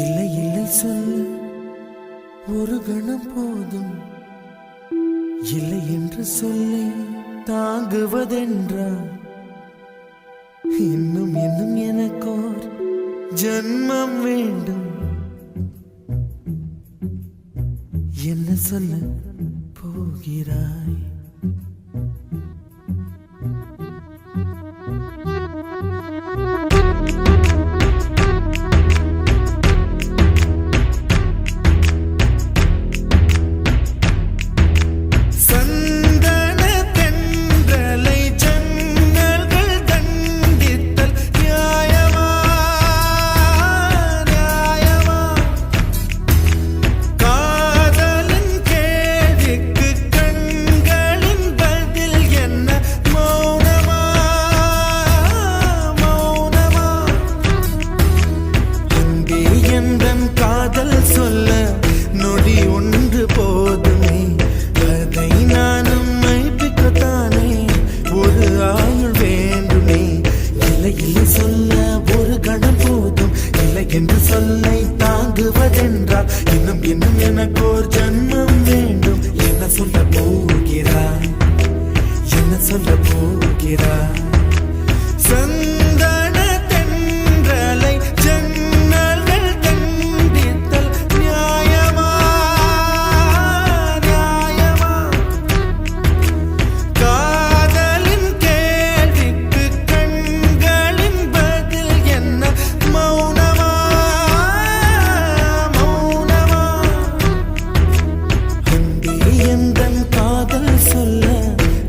இல்லை இல்லை சொல்ல ஒரு கணம் போதும், இல்லை என்று சொல்லை தாங்குவதென்றா? இன்னும் இன்னும் எனக்கோர் ஜன்மம் வேண்டும். என்ன சொல்ல போகிறாய்? என்று சொல்லை தாங்குவதென்றால் இன்னும் இன்னும் எனக்கோர் ஜன்மம் வேண்டும். என்ன சொல்ல போகிறாய்? என்ன சொல்ல போகிறாய்? சந்தன தென்றலை ஜன்னல்கள் தண்டித்தல் நியாயமா நியாயமா? காதலின் கேள்விக்கு கண்களின் பதில் என்ன? மௌனமா மௌனமா? அன்பே எந்தன் காதல் சொல்ல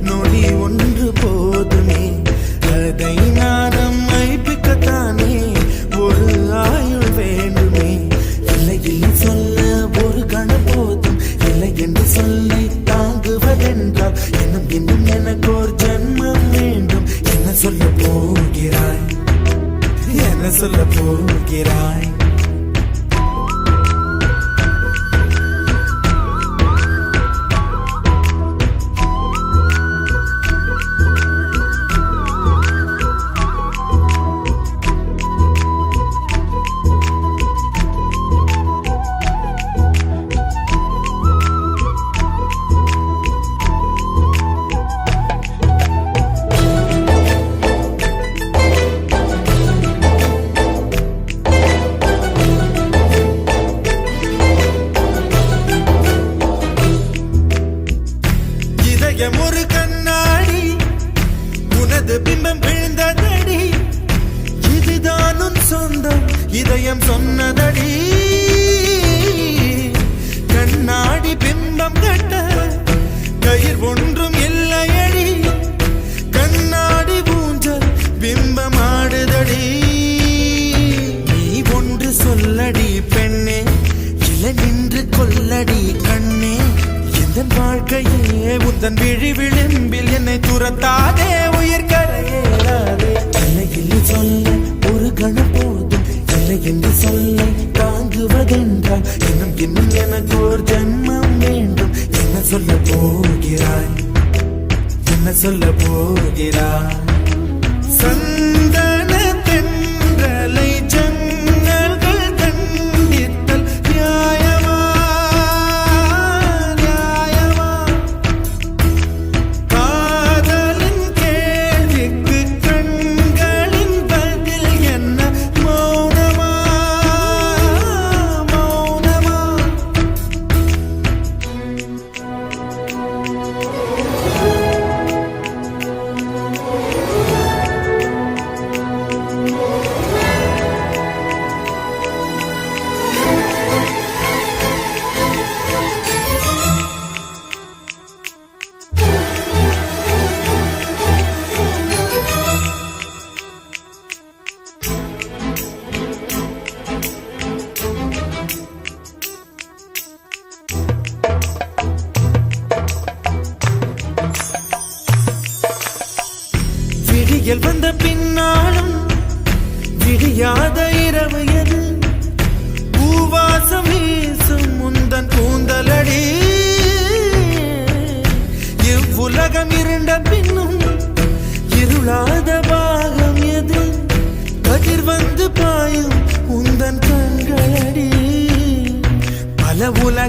நொடி ஒன்று போதுமே, அதை நானும் மைப்பிக்கத்தானே ஒரு ஆயுள் வேண்டுமே. இல்லை இல்லை சொல்ல ஒரு கணம் போதும், இல்லை என்று சொல்லை தாங்குவதென்றால் இன்னும் இன்னும் எனக்கோர் ஜன்மம் வேண்டும். என்ன சொல்ல போகிறாய்? என்ன சொல்ல போகிறாய்? ஒரு கண்ணாடி உனது பிம்பம் விழுந்ததடி, இதுதான் உன் சொந்தம் இதயம் சொன்னதடி. கண்ணாடி பிம்பம் கட்ட கயிர் ஒன்றும் இல்லையடி, கண்ணாடி ஊஞ்சல் பிம்பம் ஆடுதடி. நீ ஒன்று சொல்லடி பெண்ணே, இலை நின்று கொல்லடி கண்ணே. என் வாழ்க்கையே உந்தன் விழி விளிம்பில் என்னை துரத்தாதே, உயிர் கரையேறாதே. இல்லை இல்லை சொல்ல ஒரு கணம் போதும், இல்லை என்று சொல்லை தாங்குவதென்றால் இன்னும் இன்னும் எனக்கு ஒரு ஜன்மம் வேண்டும். என்ன சொல்ல போகிறாய்? என்ன சொல்ல போகிறாய்? சந்தன தென்றலை ஜன்னல்கள் தண்டித்தல் நியாயமா நியாயமா? காதலின் கேள்விக்கு கண்களின் பதில் என்ன? மௌனமா மௌனமா?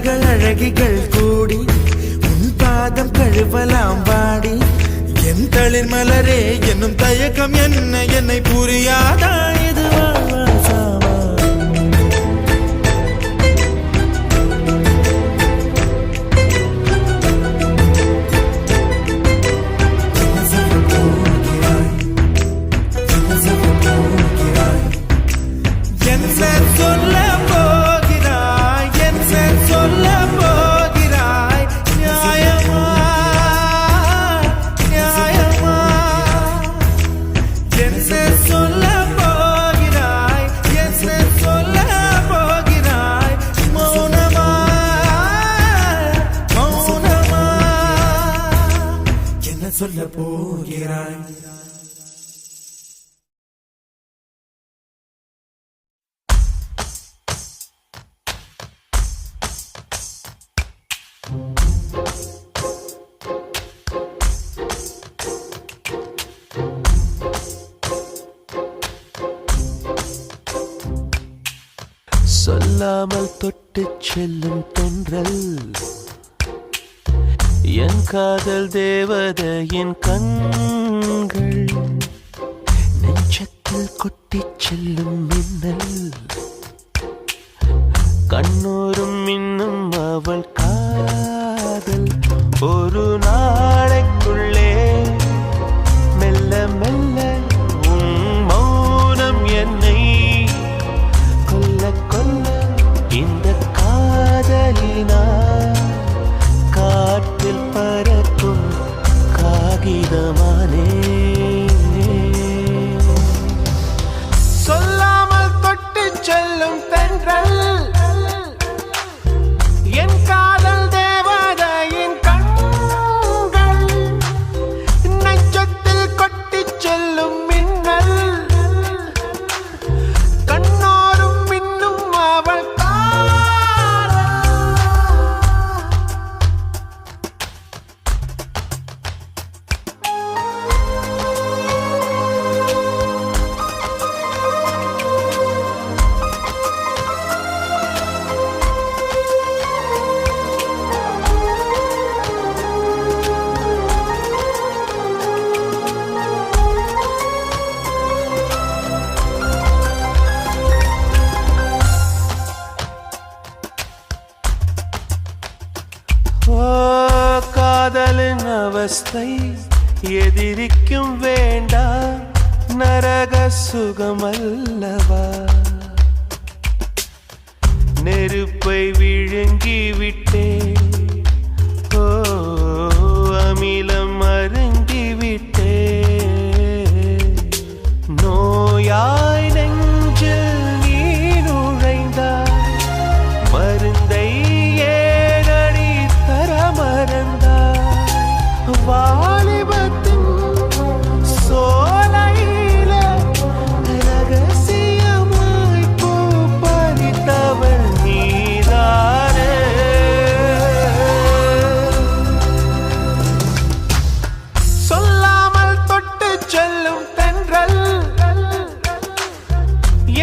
அழகுகள் அழகிகள் கூடி உன் பாதம் கழுவலாம் வாடி என் தளிர் மலரே என்னும் தயக்கம் என்ன என்னை புரியாதா இது வாழ்வாசாமா சொல்ல போகிறாய் சொல்லாமல் தொட்டு செல்லும் தென்றல் என் காதல் தேவதையின் கண்கள் நெஞ்சத்தில் கொட்டிச் செல்லும் மின்னல் கண்ணூரும் இன்னும் அவள் காதல் ஒரு நாளைக்குள்ளே மெல்ல மெல்ல உன் மௌனம் என்னை கொல்ல கொல்ல இந்த காதலினால் காற்றில் பறக்கும் காகிதமானே சொல்லாமல் தொட்டு செல்லும் தென்றல் என் காதல் தேவதையின் கண்கள் நெஞ்சத்தில் கொட்டிச் செல்லும் மின்னல் கண்ணோரும் மின்னும் அவள் காதலின் அவஸ்தை எதிரிக்கும் வேண்டாம் நரக சுகமல்லவா நெருப்பை விழுங்கி விட்டே அமிலம் அருங்கி விட்டே நோயாய் நெஞ்சில் நீ நுழைந்தாய் மருந்தை வாலிபத்தின் சோலையில ரகசியமாய் பூ பறித்தவள் நீதானே சொல்லாமல் தொட்டு செல்லும் தென்றல்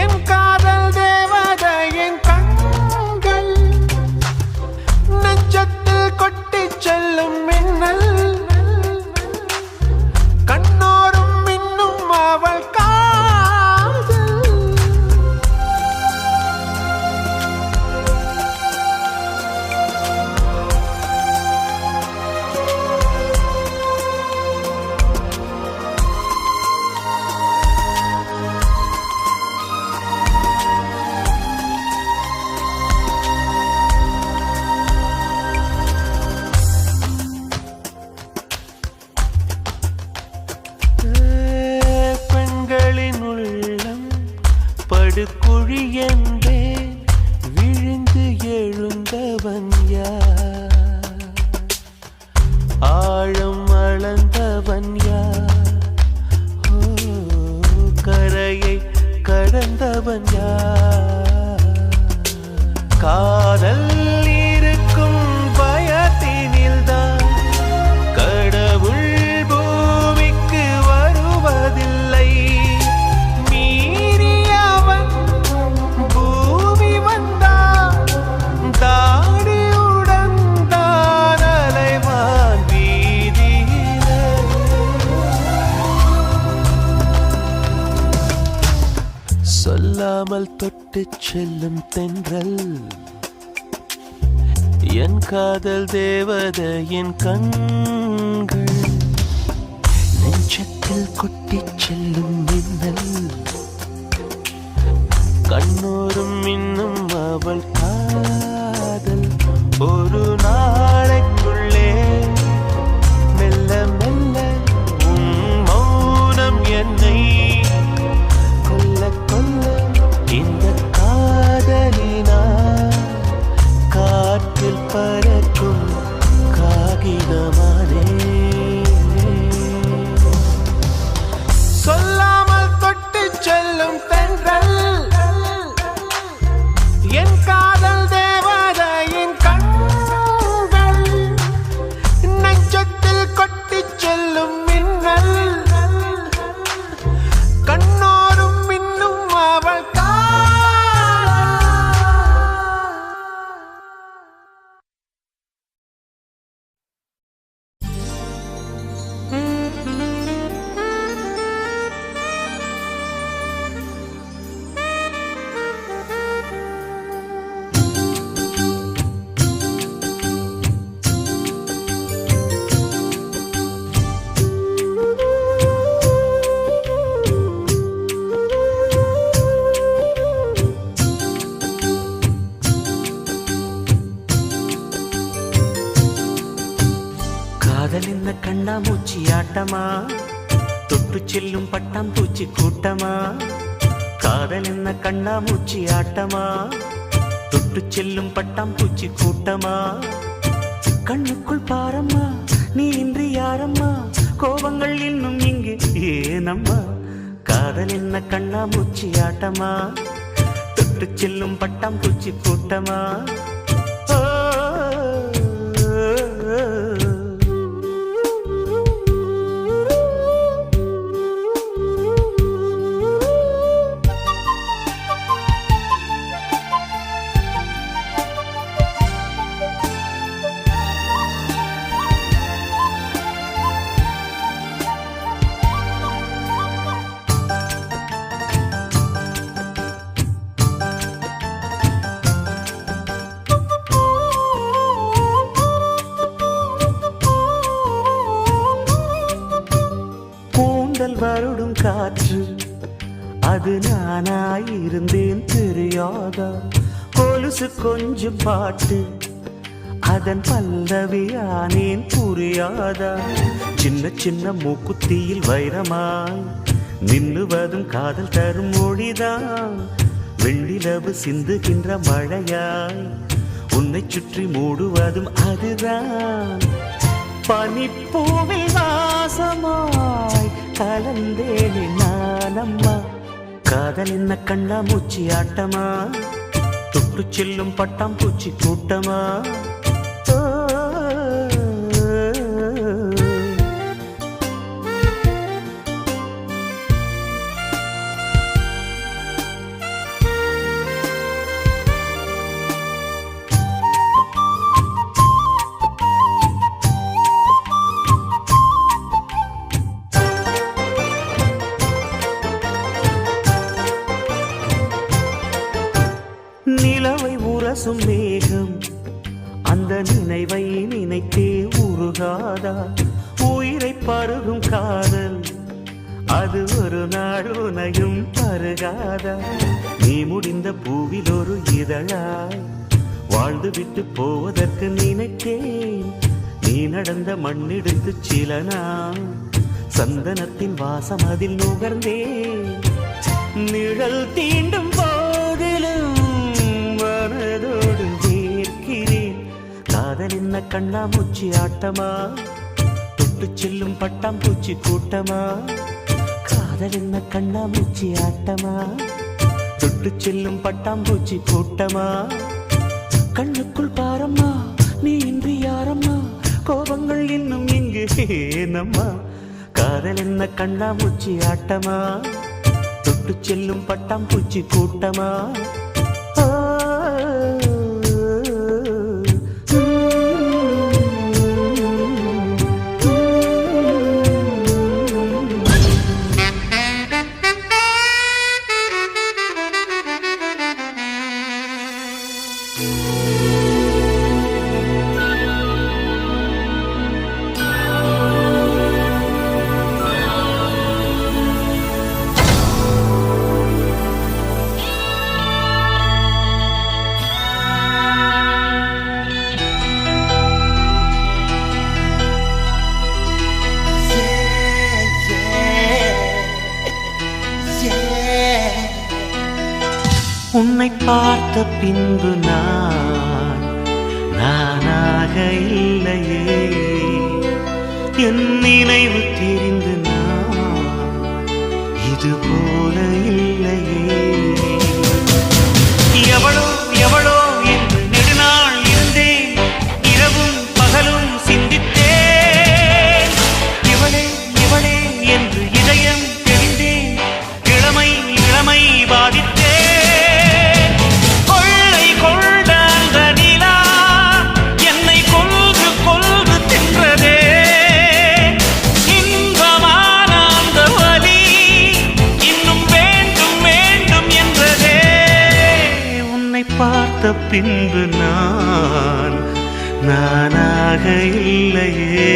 என் காதல் தேவதையின் கண்கள் நெஞ்சத்தில் கொட்டிச் செல்லும் மின்னல் கண்ணோரும் மின்னும் அவள் காதல் படுகுழி என்றே விழுந்து எழுந்தவன் யார் ஆழம் அளந்தவன் யார் கரையை கடந்தவன் யார் காதல் இருக்கும் பயத்தினில்தான் கடவுள் பூமிக்கு வருவதில்லை மீறியவன் பூமி வந்தான் தாடி சொல்லாமல் தொட்டு செல்லும் தென்றல் என் காதல் தேவதையின் கண்கள் நெஞ்சத்தில் கொட்டி செல்லும் மின்னல் கண்ணோரும் இன்னும் அவள் காதல் ஒரு நாளைக்குள்ளே மெல்ல மெல்ல உன் மௌனம் என்னை கொல்ல கொல்ல இந்த காதலினா காற்றில் பறக்கும் காகிதமானே சொல்லாமல் தொட்டு செல்லும் தென்றல் என் காதல் தேவதையின் கண்கள் நெஞ்சத்தில் கொட்டி செல்லும் மின்னல் கண்ணோரும் மின்னும் அவள் காதலின்ன கண்ணாமூச்சி ஆட்டமா தொட்டு செல்லும் பட்டாம்பூச்சி கூட்டமா காதலின்ன கண்ணாமூச்சி ஆட்டமா தொட்டு செல்லும் பட்டாம்பூச்சி கூட்டமா கண்ணுக்குள் பாரம்மா நீ இன்றி யாரம்மா கோபங்கள் இன்னும் இங்கு ஏனம்மா காதலின்ன கண்ணாமூச்சி ஆட்டமா தொட்டு செல்லும் பட்டாம்பூச்சி கூட்டமா வருடும் காற்று அது நானாயிருந்தேன் தெரியாதா கொலுசு கொஞ்சம் பாட்டு அதன் பல்லவியானேன் புரியாதா சின்ன சின்ன மூக்குத்தியில் வைரமாய் நின்னுவதும் காதல் தரும் மொழிதான் வெண்ணிலவு சிந்துகின்ற மழையாய் உன்னை சுற்றி மூடுவதும் அதுதான் பனிப்பூவில் வாசமாய் கலந்தேனே நானம்மா காதல் என்ன கண்ணாமூச்சி ஆட்டமா தொட்டு செல்லும் பட்டாம்பூச்சி கூட்டமா நிலவை உரசும் மேகம் அந்த நினைவை நினைத்தே உருகாதா உயிரை பருகும் காதல் அது ஒரு நாள் உனையும் பருகாதா நீ முடிந்த பூவில் ஒரு இதழாய் வாழ்ந்து விட்டு போவதற்கு நினைத்தேன் நீ நடந்த மண்ணெடுத்து சில நாள் சந்தனத்தின் வாசம் அதில் நுகர்ந்தேன் நிழல் தீண்டும் போதிலும் மனதோடு வேர்க்கிறேன் காதல் என்ன கண்ணாமூச்சி ஆட்டமா தொட்டு செல்லும் பட்டாம்பூச்சி கூட்டமா காதல் என்ன கண்ணாமூச்சி ஆட்டமா தொட்டு செல்லும் பட்டாம்பூச்சி கூட்டமா கண்ணுக்குள் பாரம்மா நீ இன்றி யாரம்மா கோபங்கள் இன்னும் இங்கு ஏனம்மா காதல் என்ன கண்ணாமூச்சி ஆட்டமா தொட்டு செல்லும் பட்டாம்பூச்சி கூட்டமா உன்னை பார்த்த பின்பு நானாக இல்லையே, என் நினைவு தெரிந்து இது போல இல்லையே. எவளோ எவளோ என்று நெடுநாள் இருந்தேன், இரவும் பகலும் சிந்தித்தேன். இவளே இவளே என்று இதயம் தெரிந்தேன், இளமை இளமை பாதித்தேன். கொள்ளை கொண்ட அந்த நிலா என்னை கொல்கு கொல்கு தின்றதே. இன்பமான அந்த வலி இன்னும் வேண்டும் வேண்டும் என்றதே. உன்னை பார்த்த பின்பு நானாக இல்லையே.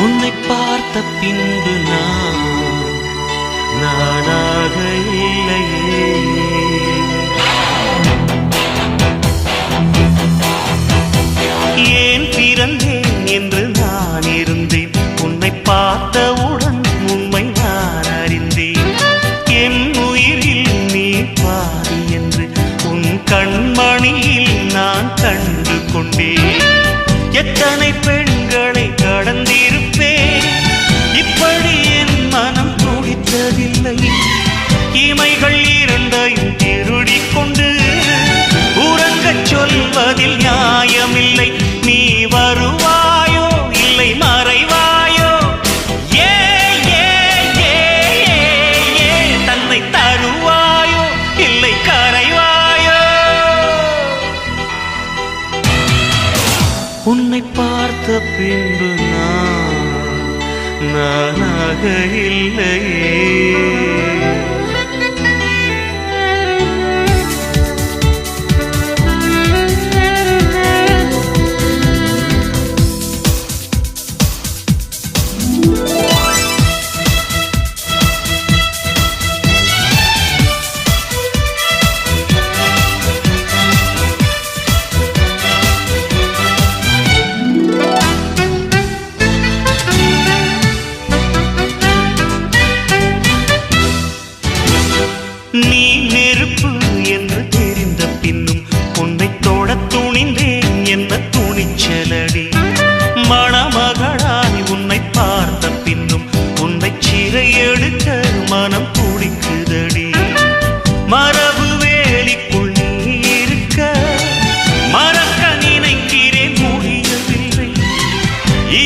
உன்னை பார்த்த பின்பு நானாக இல்லையே. ஏன் பிறந்தேன் என்று நான் இருந்தேன், உன்னை பார்த்தவுடன் உண்மை நான் அறிந்தேன். என் உயிரில் நீ பாதி என்று உன் கண்மணியில் நான் கண்டு கொண்டேன். எத்தனை பெண்களை கடந்திருப்பேன், இப்படி என் மனம் துடித்ததில்லை. இமைகள் இரண்டையும் திருடிக் கொண்டு உறங்கச் சொல்வதில் நியாயமில்லை. நீ வருவாயோ இல்லை மறைவாயோ, ஏ ஏ ஏ ஏ தன்னை தருவாயோ இல்லை கரைவாயோ. உன்னை பார்த்த பின்பு நானாக இல்லையே. நீ நெருப்பு என்று தெரிந்த பின்னும் உன்னை தொட துணிந்தேன் என்ன துணிச்சலடி. மணமகளாய் உன்னை பார்த்த பின்னும் உன்னை சிறை எடுக்க மனம் துடிக்குதடி. மரபு வேலிக்குள் நீ இருக்க மறக்க நினைக்கிறேன், முடியவில்லை.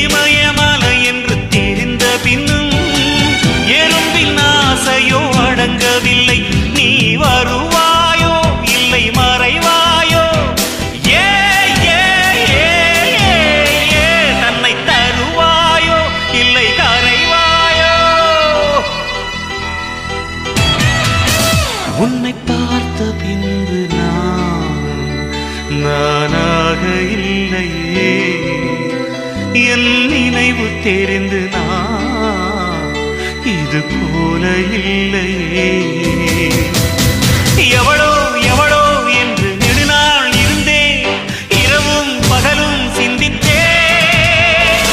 இமயமலை என்று தெரிந்த பின்னும் எறும்பின் ஆசையோ அடங்கவில்லை. நீ வருவாயோ இல்லை மறைவாயோ, ஏ ஏ ஏ ஏ தன்னை தருவாயோ இல்லை கரைவாயோ. உன்னை பார்த்த பின்பு நானாக இல்லையே. என் நினைவு தெரிந்து இது போல இல்லையே. எவளோ எவளோ என்று நெடுநாள் இருந்தேன், இரவும் பகலும் சிந்தித்தேன்.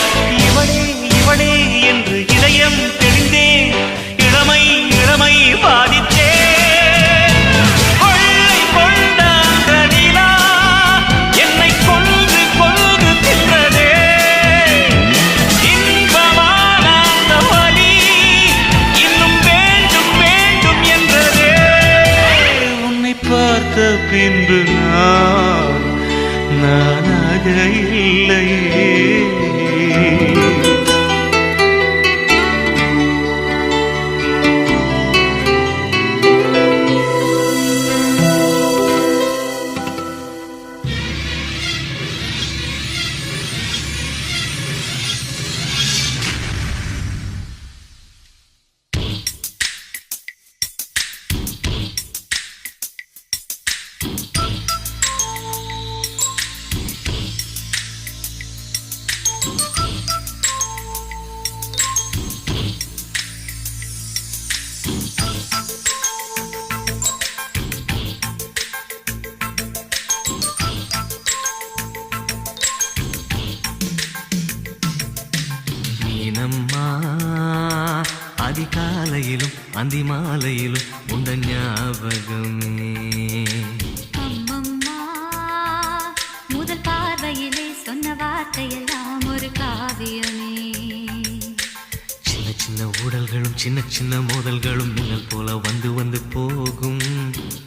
இவளே இவளே என்று இதயம் தெரிந்தேன், இளமை இளமை பாதித்தேன். கொள்ளை கொண்ட அந்த நிலா என்னை கொல்கு கொல்கு தின்றதே. இன்பமான அந்த வலி இன்னும் வேண்டும் வேண்டும் என்றதே. உன்னை அதிகாலையிலும் அந்தி மாலையிலும் உந்த ஞாபகமே. அம்மம்மா, முதல் பார்வையிலே சொன்ன வார்த்தையெல்லாம் ஒரு காவியமே. சின்ன சின்ன ஊடல்களும் சின்ன சின்ன மோதல்களும் மின்னல் போல வந்து வந்து போகும்.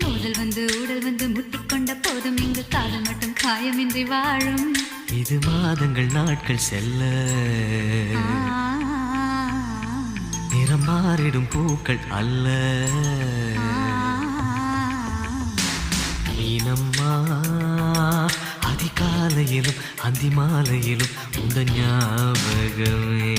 மோதல் வந்து ஊடல் வந்து முட்டிக்கொண்ட போதும் இங்கு காதல் மட்டும் காயமின்றி வாழும். இது மாதங்கள் நாட்கள் செல்ல நிறம் மாறிடும் பூக்கள் அல்ல. மீனம்மா, அதிகாலையிலும் அந்தி மாலையிலும் உந்த ஞாபகமே.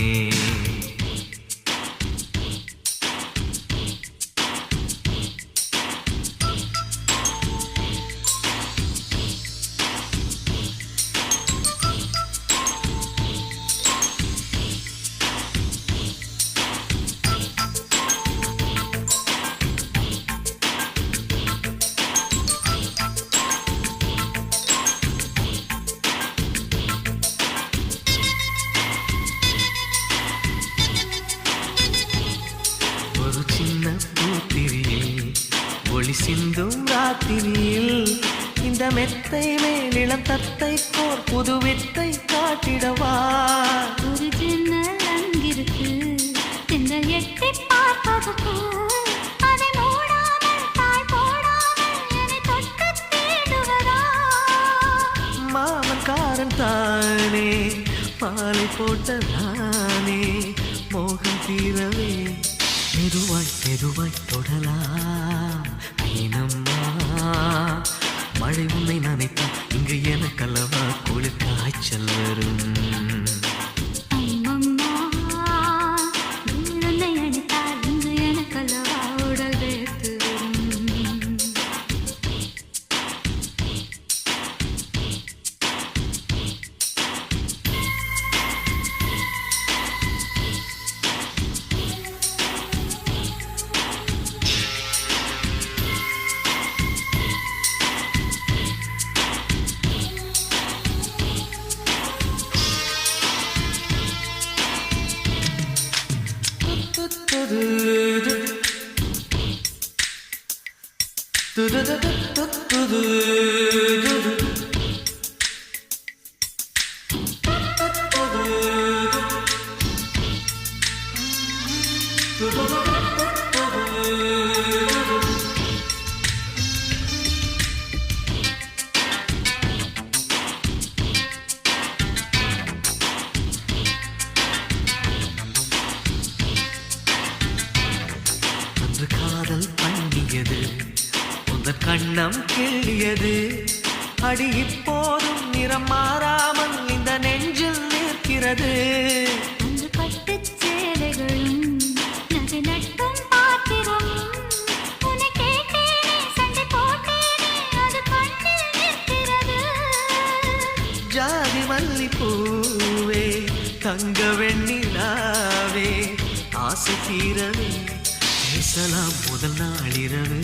ஒரு சின்ன பூத்திரியில் ஒளி சிந்தும் ராத்திரியில் இந்த மெத்தை மேலிளம் தத்தை கோர் புது வித்தை காட்டிடவா. ஒரு ஜன்னல் அங்கிருக்கு, தென்றல் எட்டி பார்ப்பதற்கு. அதை மூடாமல் தாய் போடாமல் என்னை தொட்டு தேடுவதா. மாமன்காரன் தானே பாலை போட்ட தானே மோகம் தீரவே மெதுவாய் மெதுவாய் தொடலாம். மீனம்மா, மழை உன்னை நினைத்தால் இங்கு எனக்கல்லவா குளிர் காய்ச்சல் வரும். அம்மம்மா, உன்னை அணைத்தால் இங்கு எனக்கல்லவா உடல் வேர்த்து வரும். அன்று காதல் பண்ணியது உந்த கண்ணம் கிள்ளியது. அடி இப்போதும் நிறம் மாறாமல் இந்த நெஞ்சில் நிற்கிறது. அன்று பட்டுச் சேலைகளும் நகை நட்டும் பாத்திரம். உன்னை கேட்டேனே, சண்டை போட்டேனே, அது கண்ணில் நிற்கிறது. ஜாதி மல்லி பூவே தங்க வெண்ணிலாவே ஆசை தீரவே பேசலாம் முதல் நாளிரவு.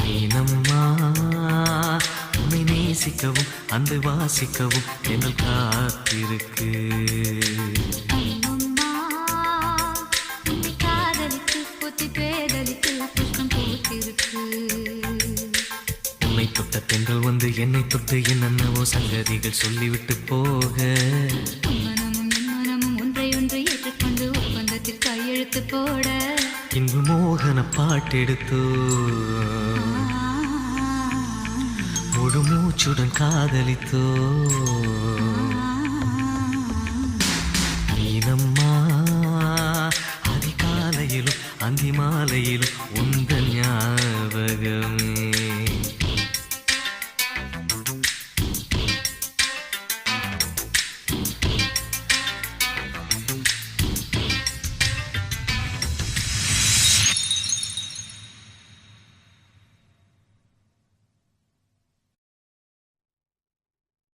மீனம்மா, உன்னை நேசிக்கவும் அன்று வாசிக்கவும் எங்கள் காத்திருக்கு. அம்மம்மா, உன்னை காதலித்து புத்தி பேதலித்து புஷ்பம் பூத்திருக்கு. உன்னை தொட்ட பெண்கள் வந்து என்னை தொட்டு என்னென்னவோ சங்கதிகள் சொல்லிவிட்டு போக. மனமும் என் மனமும் ஒன்றை ஒன்று ஏற்றுக்கொண்டு ஒப்பந்தத்தில் கையெழுத்து போட. இன்பு மோகன பாட்டெடுத்தோ முழு மூச்சுடன் காதலித்தோ.